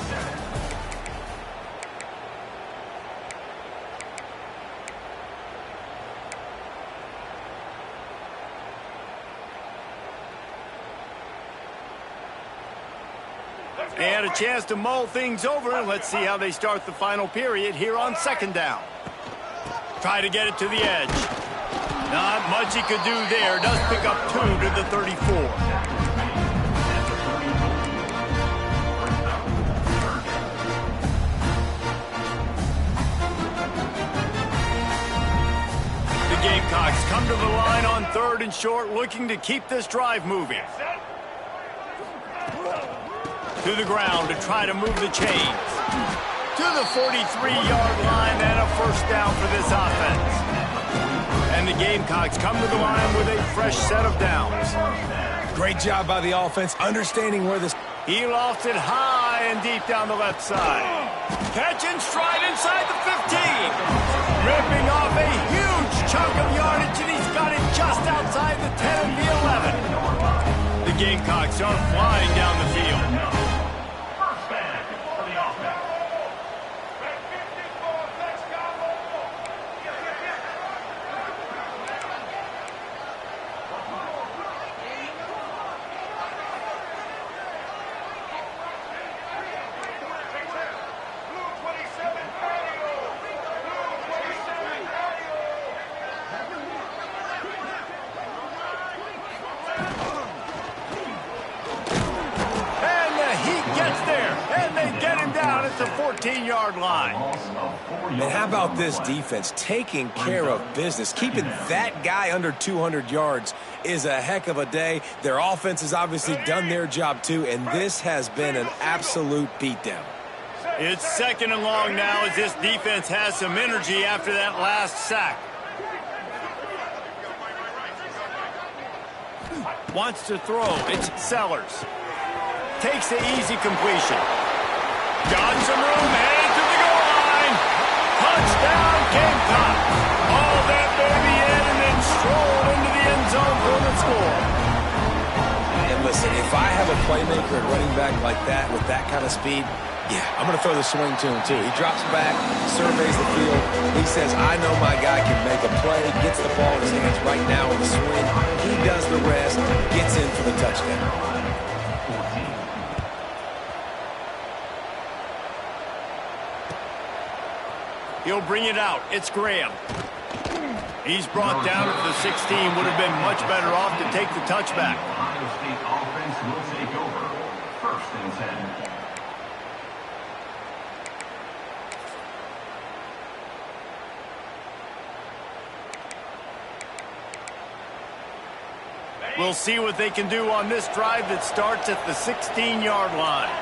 And a chance to mull things over. Let's see how they start the final period here on second down. Try to get it to the edge. Not much he could do there. Does pick up 2 to the 34. The Gamecocks come to the line on 3rd and short, looking to keep this drive moving. To the ground to try to move the chains. To the 43-yard line, and a first down for this offense. And the Gamecocks come to the line with a fresh set of downs. Great job by the offense, understanding where this... He lofts it high and deep down the left side. Catch and stride inside the 15. Ripping off a huge chunk of yardage, and he's got it just outside the 10 and the 11. The Gamecocks are flying down the field. The 14-yard line. And how about this defense taking care of business? Keeping that guy under 200 yards is a heck of a day. Their offense has obviously done their job too, and this has been an absolute beatdown. It's 2nd and long now as this defense has some energy after that last sack. Wants to throw. It's Sellers. Takes the easy completion. Got some room, headed to the goal line. Touchdown, Gamecocks. All that baby in and then stroll into the end zone for the score. And listen, if I have a playmaker at running back like that with that kind of speed, yeah, I'm going to throw the swing to him too. He drops back, surveys the field. He says, I know my guy can make a play, gets the ball in his hands right now with the swing. He does the rest, gets in for the touchdown. He'll bring it out. It's Graham. He's brought down at the 16. Would have been much better off to take the touchback. Ohio State offense will take over. 1st and 10. We'll see what they can do on this drive that starts at the 16-yard line.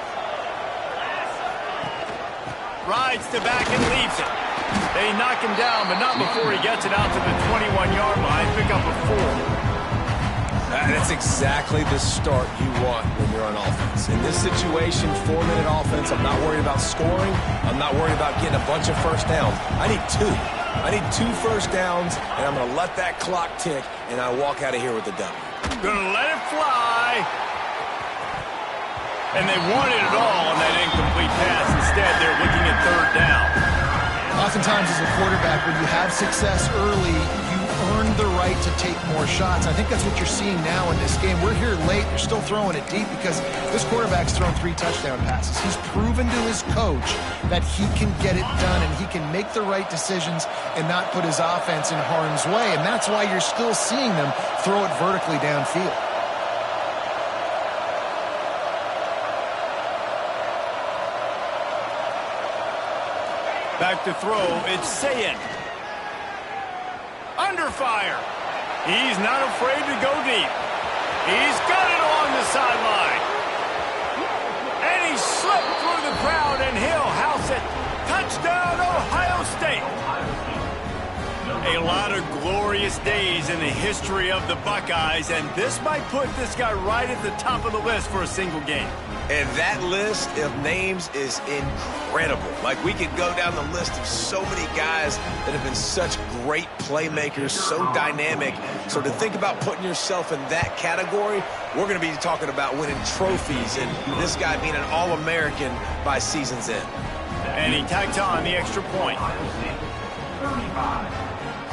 Rides to back and leaves it. They knock him down, but not before he gets it out to the 21-yard line. Pick up a 4. That's exactly the start you want when you're on offense. In this situation, 4-minute offense, I'm not worried about scoring. I'm not worried about getting a bunch of first downs. I need 2. I need 2 first downs, and I'm going to let that clock tick, and I walk out of here with the W. Gonna let it fly. And they wanted it all on that incomplete pass. Instead, they're looking at 3rd down. Oftentimes as a quarterback, when you have success early, you earn the right to take more shots. I think that's what you're seeing now in this game. We're here late. They're still throwing it deep because this quarterback's thrown 3 touchdown passes. He's proven to his coach that he can get it done and he can make the right decisions and not put his offense in harm's way. And that's why you're still seeing them throw it vertically downfield. Back to throw, it's Sayin. Under fire. He's not afraid to go deep. He's got it along the sideline. And he slipped through the crowd, and he'll house it. Touchdown, Ohio State. A lot of glorious days in the history of the Buckeyes, and this might put this guy right at the top of the list for a single game. And that list of names is incredible. Like, we could go down the list of so many guys that have been such great playmakers, so dynamic. So to think about putting yourself in that category, we're going to be talking about winning trophies and this guy being an All-American by season's end. And he tacked on the extra point. 35,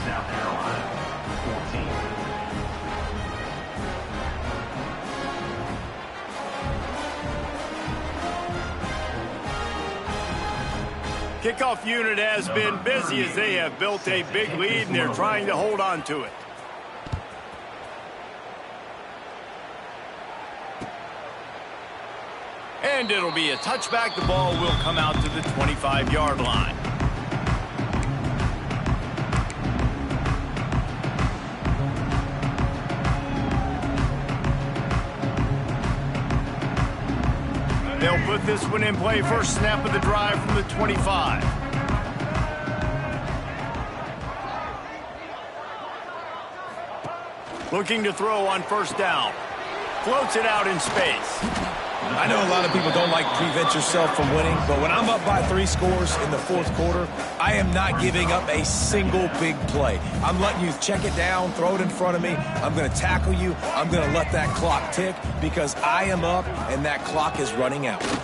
South Carolina, 14. Kickoff unit has been busy as they have built a big lead, and they're trying to hold on to it. And it'll be a touchback. The ball will come out to the 25-yard line. They'll put this one in play. First snap of the drive from the 25. Looking to throw on first down. Floats it out in space. I know a lot of people don't like to prevent yourself from winning, but when I'm up by 3 scores in the fourth quarter, I am not giving up a single big play. I'm letting you check it down, throw it in front of me. I'm going to tackle you. I'm going to let that clock tick because I am up and that clock is running out. Oh,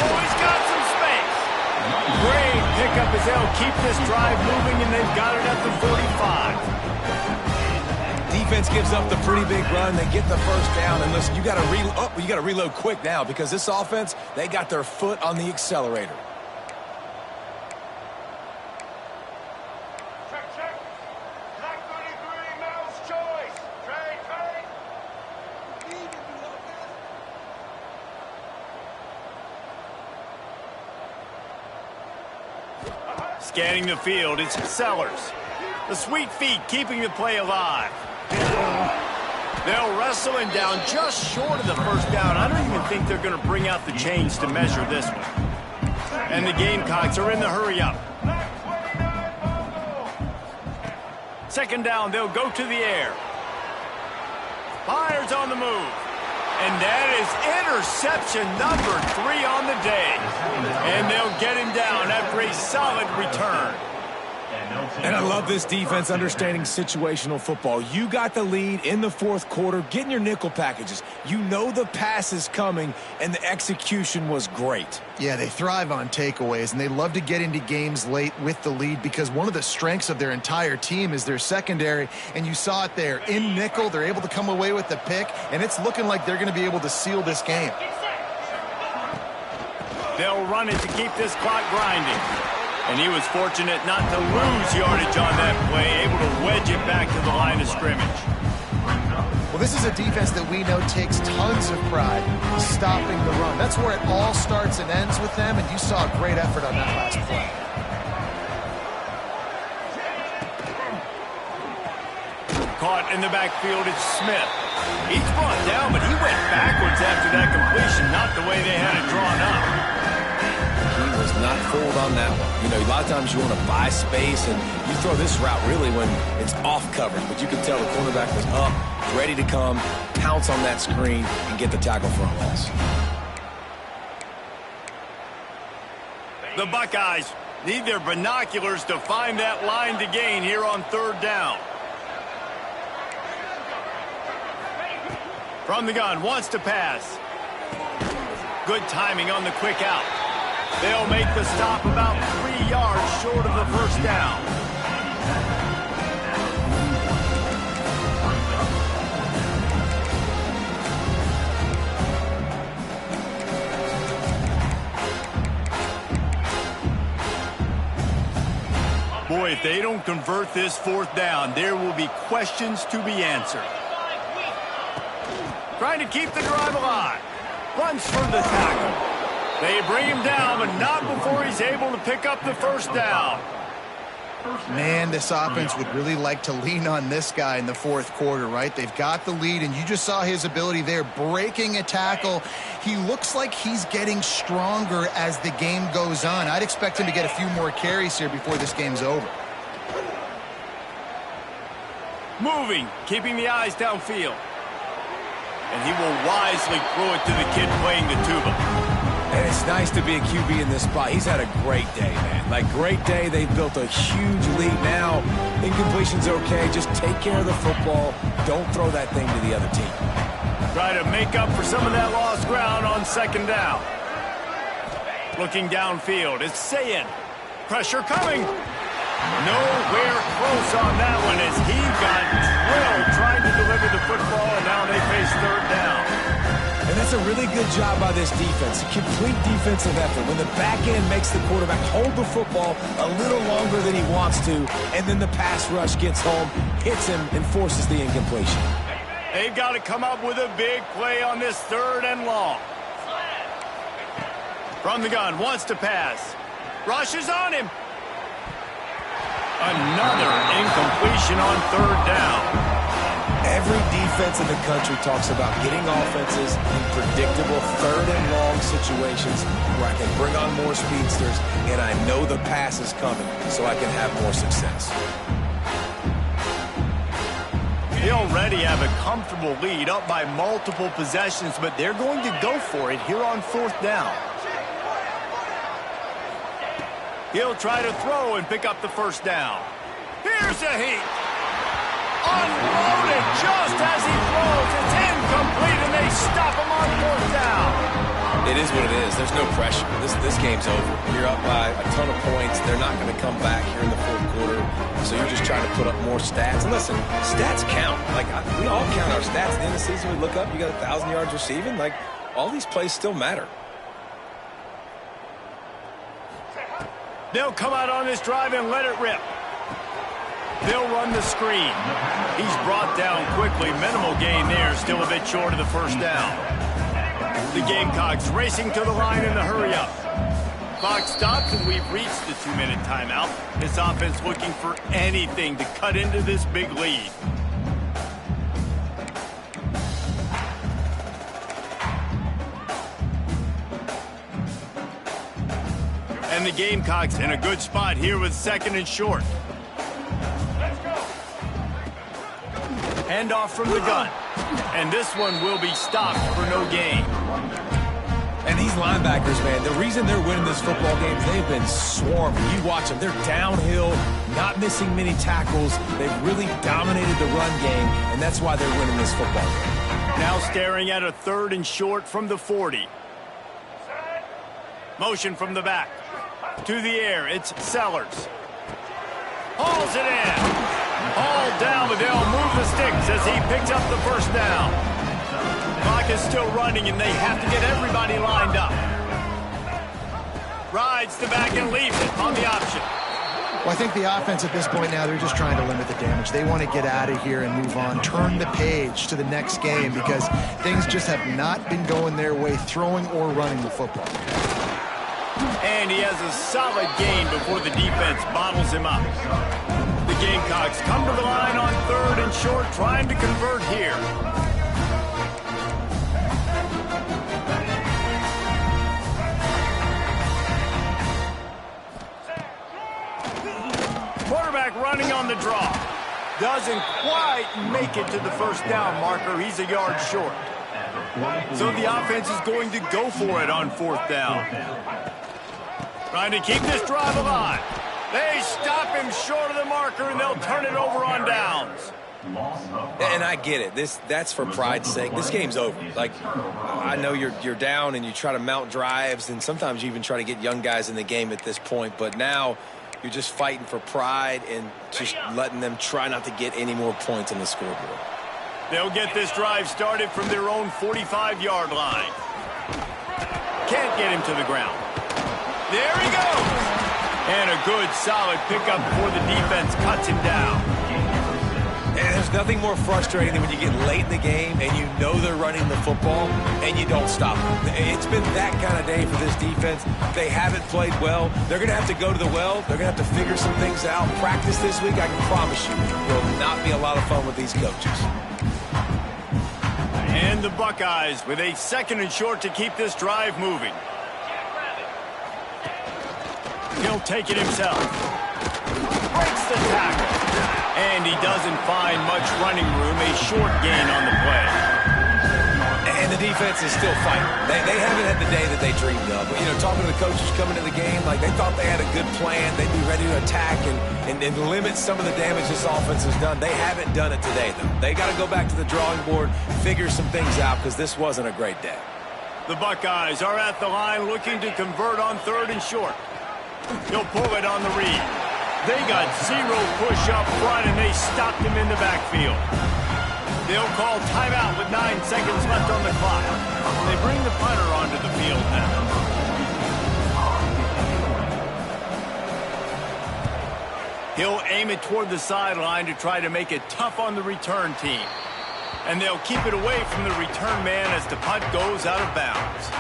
he's got some space. Great pickup as they'll keep this drive moving, and they've got it at the 45. Defense gives up the pretty big run. They get the first down, and listen, you got to reload quick now because this offense, they got their foot on the accelerator. Check. Black 33, Mel's choice. Trade. Scanning the field, it's Sellers. The sweet feet keeping the play alive. They'll wrestle him down just short of the first down. I don't even think they're going to bring out the chains to measure this one. And the Gamecocks are in the hurry-up. Second down, they'll go to the air. Fires on the move. And that is interception number 3 on the day. And they'll get him down after a solid return. And I love this defense understanding situational football. You got the lead in the fourth quarter, getting your nickel packages. You know the pass is coming, and the execution was great. Yeah, they thrive on takeaways, and they love to get into games late with the lead because one of the strengths of their entire team is their secondary, and you saw it there. In nickel, they're able to come away with the pick, and it's looking like they're going to be able to seal this game. They'll run it to keep this clock grinding. And he was fortunate not to lose yardage on that play, able to wedge it back to the line of scrimmage. Well, this is a defense that we know takes tons of pride stopping the run. That's where it all starts and ends with them, and you saw a great effort on that last play. Caught in the backfield, it's Smith. He's brought down, but he went backwards after that completion, not the way they had it drawn up. He was not fooled on that one. You know, a lot of times you want to buy space, and you throw this route really when it's off coverage. But you can tell the cornerback was up, ready to come, pounce on that screen, and get the tackle for a loss. The Buckeyes need their binoculars to find that line to gain here on third down. From the gun, wants to pass. Good timing on the quick out. They'll make the stop about 3 yards short of the first down. Boy, if they don't convert this fourth down, there will be questions to be answered. Trying to keep the drive alive. Runs for the tackle. They bring him down, but not before he's able to pick up the first down. Man, this offense would really like to lean on this guy in the fourth quarter, right? They've got the lead, and you just saw his ability there, breaking a tackle. He looks like he's getting stronger as the game goes on. I'd expect him to get a few more carries here before this game's over. Moving, keeping the eyes downfield. And he will wisely throw it to the kid playing the tuba. And it's nice to be a QB in this spot. He's had a great day, man. Like, great day. They've built a huge lead now. Incompletion's okay. Just take care of the football. Don't throw that thing to the other team. Try to make up for some of that lost ground on second down. Looking downfield, it's Sayin. Pressure coming. Nowhere close on that one as he got drilled trying to deliver the football, and now they face third down. And that's a really good job by this defense. A complete defensive effort. When the back end makes the quarterback hold the football a little longer than he wants to, and then the pass rush gets home, hits him, and forces the incompletion. They've got to come up with a big play on this third and long. From the gun, wants to pass. Rushes on him. Another incompletion on third down. Every defense in the country talks about getting offenses in predictable third and long situations where I can bring on more speedsters and I know the pass is coming so I can have more success. They already have a comfortable lead up by multiple possessions, but they're going to go for it here on fourth down. He'll try to throw and pick up the first down. Here's a heat. Unloaded just as he throws. It's incomplete, and they stop him on fourth down. It is what it is. There's no pressure. This game's over. You're up by a ton of points. They're not going to come back here in the fourth quarter, so you're just trying to put up more stats. And listen, stats count. Like, we all count our stats. At the end of the season, we look up, you got 1,000 yards receiving. Like, all these plays still matter. They'll come out on this drive and let it rip. They'll run the screen. He's brought down quickly. Minimal gain there, still a bit short of the first down. The Gamecocks racing to the line in the hurry-up. Clock stops, and we've reached the 2-minute timeout. This offense looking for anything to cut into this big lead. And the Gamecocks in a good spot here with second and short. Handoff from the gun. And this one will be stopped for no gain. And these linebackers, man, the reason they're winning this football game is they've been swarming. You watch them. They're downhill, not missing many tackles. They've really dominated the run game, and that's why they're winning this football game. Now staring at a third and short from the 40. Motion from the back. To the air, it's Sellers. Hauls it in. Hauled down, but they'll move the sticks as he picks up the first down. Clock is still running, and they have to get everybody lined up. Rides the back and leaves it on the option. Well, I think the offense at this point now, they're just trying to limit the damage. They want to get out of here and move on, turn the page to the next game because things just have not been going their way, throwing or running the football. And he has a solid gain before the defense bottles him up. The Gamecocks come to the line on third and short, trying to convert here. Quarterback running on the draw. Doesn't quite make it to the first down marker. He's a yard short. So the offense is going to go for it on fourth down. Trying to keep this drive alive. They stop him short of the marker, and they'll turn it over on downs. And I get it. That's for pride's sake. This game's over. Like, I know you're down and you try to mount drives, and sometimes you even try to get young guys in the game at this point. But now you're just fighting for pride and just letting them try not to get any more points on the scoreboard. They'll get this drive started from their own 45-yard line. Can't get him to the ground. There he goes. And a good, solid pickup before the defense cuts him down. And there's nothing more frustrating than when you get late in the game and you know they're running the football and you don't stop them. It's been that kind of day for this defense. They haven't played well. They're going to have to go to the well. They're going to have to figure some things out. Practice this week, I can promise you, will not be a lot of fun with these coaches. And the Buckeyes with a second and short to keep this drive moving. He'll take it himself. Breaks the tackle. And he doesn't find much running room, a short gain on the play. And the defense is still fighting. They haven't had the day that they dreamed of. But, talking to the coaches coming to the game, like they thought they had a good plan. They'd be ready to attack and limit some of the damage this offense has done. They haven't done it today, though. They got to go back to the drawing board, figure some things out, because this wasn't a great day. The Buckeyes are at the line looking to convert on 3rd and short. He'll pull it on the read. They got 0 push up front, and they stopped him in the backfield. They'll call timeout with 9 seconds left on the clock. They bring the punter onto the field now. He'll aim it toward the sideline to try to make it tough on the return team. And they'll keep it away from the return man as the punt goes out of bounds.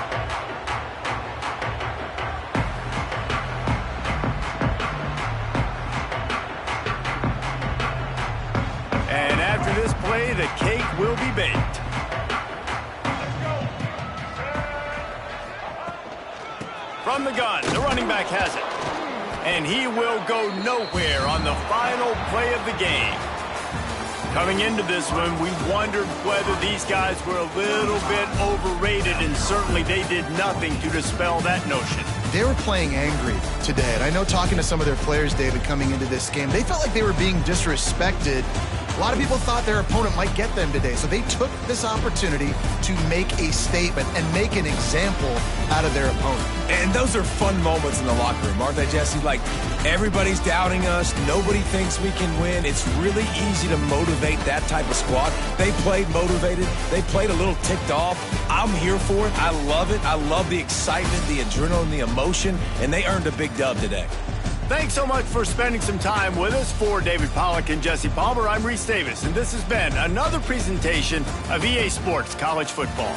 And after this play, the cake will be baked. From the gun, the running back has it. And he will go nowhere on the final play of the game. Coming into this one, we wondered whether these guys were a little bit overrated, and certainly they did nothing to dispel that notion. They were playing angry today, and I know talking to some of their players, David, coming into this game, they felt like they were being disrespected. A lot of people thought their opponent might get them today, so they took this opportunity to make a statement and make an example out of their opponent. And those are fun moments in the locker room, aren't they, Jesse? Like, everybody's doubting us. Nobody thinks we can win. It's really easy to motivate that type of squad. They played motivated. They played a little ticked off. I'm here for it. I love it. I love the excitement, the adrenaline, the emotion, and they earned a big dub today. Thanks so much for spending some time with us. For David Pollack and Jesse Palmer, I'm Reese Davis, and this has been another presentation of EA Sports College Football.